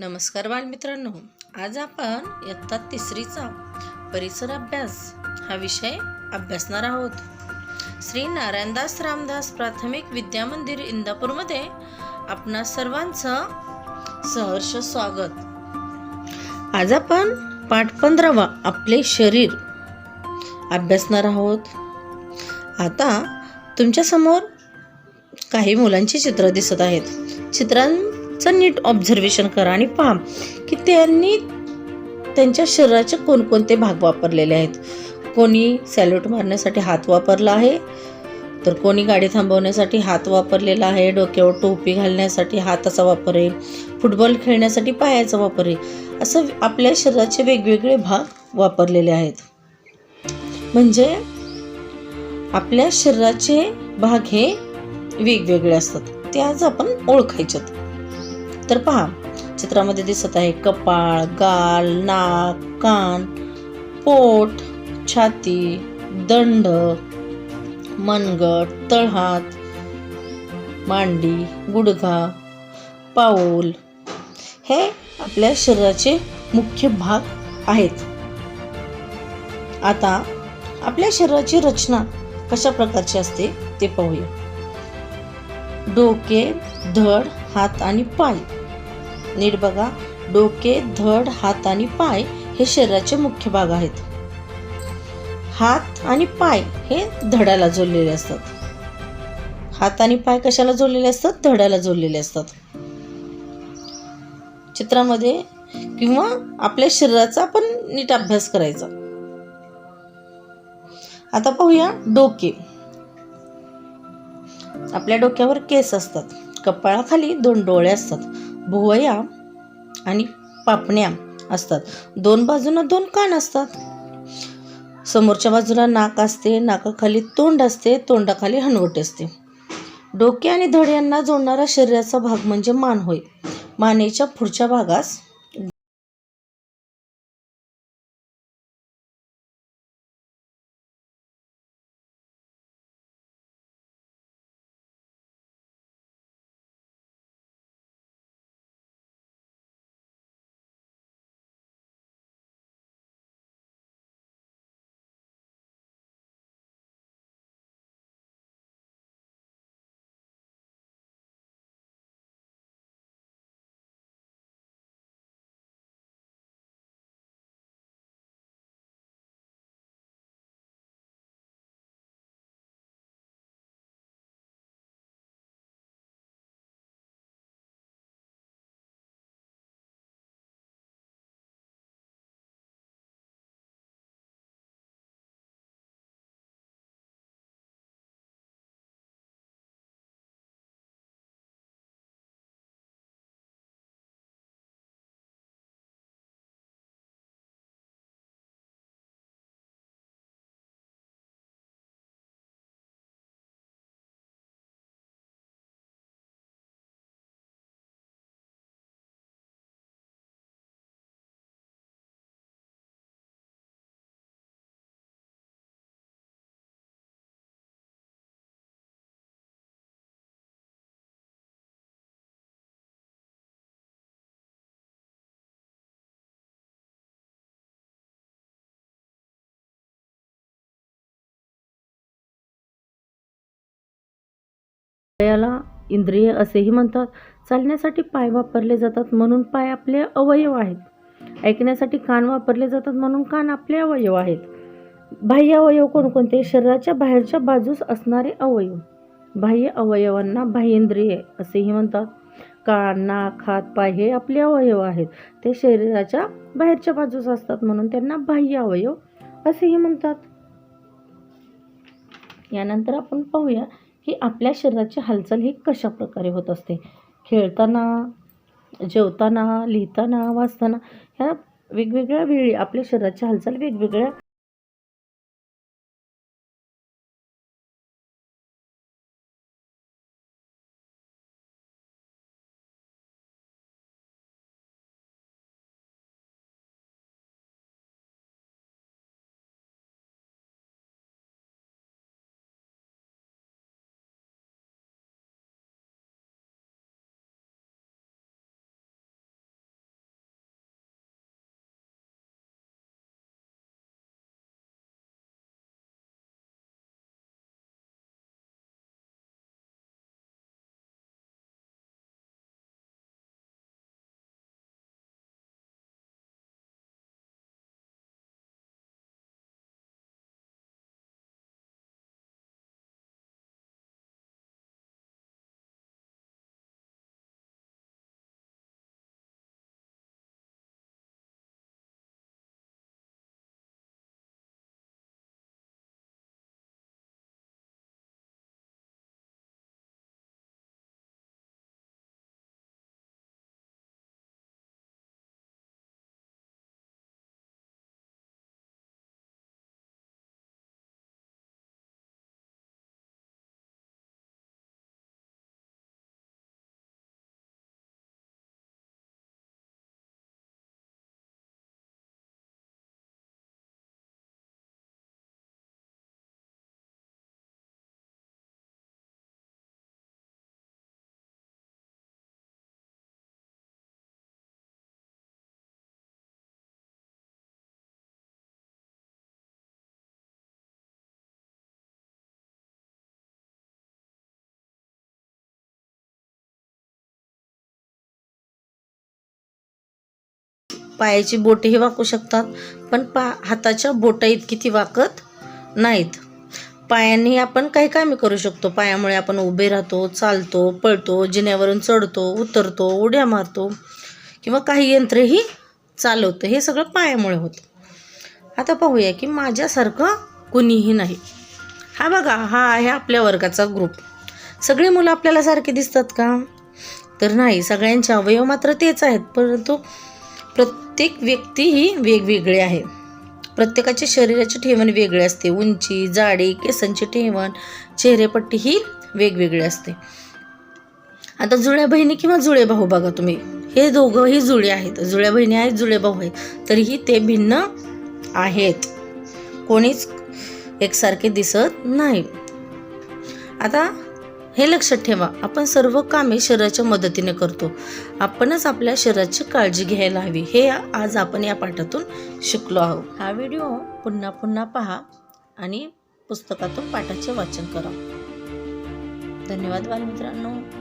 नमस्कार बालमित्रांनो, आज आपण इयत्ता तिसरीचा परिसर अभ्यास हा विषय अभ्यासणार आहोत. श्री नारायणदास रामदास प्राथमिक विद्या मंदिर इंदापूरमध्ये आपणा सर्वांचं सहर्ष स्वागत. आज आपण पाठ 15 आपले शरीर अभ्यासणार आहोत. आता तुमच्या समोर काही मुलांची चित्र दिसत आहेत. चित्रांचं नीट ऑब्झर्वेशन करा आणि पहा की त्यांनी त्यांच्या शरीराचे कोणकोणते भाग वापरलेले आहेत. कोणी सॅल्यूट मारण्यासाठी हात वापरला आहे, तर कोणी गाडी थांबवण्यासाठी हात वापरलेला आहे, डोक्यावर टोपी घालण्यासाठी हाताचा वापर आहे, फुटबॉल खेळण्यासाठी पायाचा वापर आहे. असं आपल्या शरीराचे वेगवेगळे भाग वापरलेले आहेत. म्हणजे आपल्या शरीराचे भाग हे वेगवेगळे असतात, ते आज आपण ओळखायचेत. तर पहा, चित्रामध्ये दिसत आहे कपाळ, गाल, नाक, कान, पोट, छाती, दंड, मनगट, तळहात, मांडी, गुडघा, पाऊल हे आपल्या शरीराचे मुख्य भाग आहेत. आता आपल्या शरीराची रचना कशा प्रकारची असते ते पाहूया. डोके, धड, हात आणि पाय. नीट बघा, डोके, धड, हात आणि पाय हे शरीराचे मुख्य भाग आहेत. हात आणि पाय हे धडाला जोडलेले असतात. हात आणि पाय कशाला जोडलेले असतात? धडाला जोडलेले असतात. चित्रामध्ये किंवा आपल्या शरीराचा आपण नीट अभ्यास करायचा. आता पाहूया डोके. आपल्या डोक्यावर केस असतात, कपाळाखाली 2 डोळे असतात, भुवया आणि पापण्या असतात, 2 बाजूंना 2 कान असतात, समोरच्या बाजूला नाक असते, नाकाखाली तोंड असते, तोंडाखाली हनवट असते. डोके आणि धड यांना जोडणारा शरीराचा भाग म्हणजे मान होय. मानेच्या पुढच्या भागास पायाला इंद्रिय असेही म्हणतात. चालण्यासाठी पाय वापरले जातात म्हणून पाय आपले अवयव आहेत. ऐकण्यासाठी कान वापरले जातात म्हणून कान आपले अवयव आहेत. बाह्य अवयव कोणकोणते? शरीराच्या बाहेरच्या बाजूस असणारे अवयव. बाह्य अवयवांना बाह्येंद्रिय असेही म्हणतात. कान, नाक, हात, पाय हे आपले अवयव आहेत. ते शरीराच्या बाहेरच्या बाजूस असतात म्हणून त्यांना बाह्य अवयव असेही म्हणतात. यानंतर आपण पाहूया की आपल्या शरीराची हालचाल ही कशा प्रकारे होत असते. खेळताना, जेवताना, लिहिताना, वाचताना ह्या वेगवेगळ्या वेळी आपल्या शरीराची हालचाल वेगवेगळ्या पायाची बोटेही वाकू शकतात, पण हाताच्या बोटा इतकी ती वाकत नाहीत. पायांनी आपण काही कामे करू शकतो. पायामुळे आपण उभे राहतो, चालतो, पळतो, जिन्यावरून चढतो, उतरतो, उड्या मारतो किंवा काही यंत्रही चालवतो. हे सगळं पायामुळे होतं. आता पाहूया की माझ्यासारखं कुणीही नाही. हा बघा, हा आहे आपल्या वर्गाचा ग्रुप. सगळी मुलं आपल्याला सारखी दिसतात का? तर नाही. सगळ्यांचे अवयव मात्र तेच आहेत, परंतु प्रत्येक व्यक्ती ही वेगवेगळी आहे. प्रत्येकाच्या शरीराची ठेवण वेगळी असते. उंची, जाडी, केसांची ठेवण, चेहरेपट्टी ही वेगवेगळी असते. आता जुळ्या बहिणी किंवा जुळे भाऊ बघा तुम्ही, हे दोघंही जुळे आहेत. जुळ्या बहिणी आहेत, जुळे भाऊ आहेत, तरीही ते भिन्न आहेत. कोणीच एकसारखे दिसत नाही. आता हे लक्षात ठेवा, आपण सर्व कामे शरीराच्या मदतीने करतो. आपणच आपल्या शरीराची काळजी घ्यायला हवी. हे आज आपण या पाठातून शिकलो आहोत. हा व्हिडिओ पुन्हा पुन्हा पहा आणि पुस्तकातून पाठाचे वाचन करा. धन्यवाद बालमित्रांनो.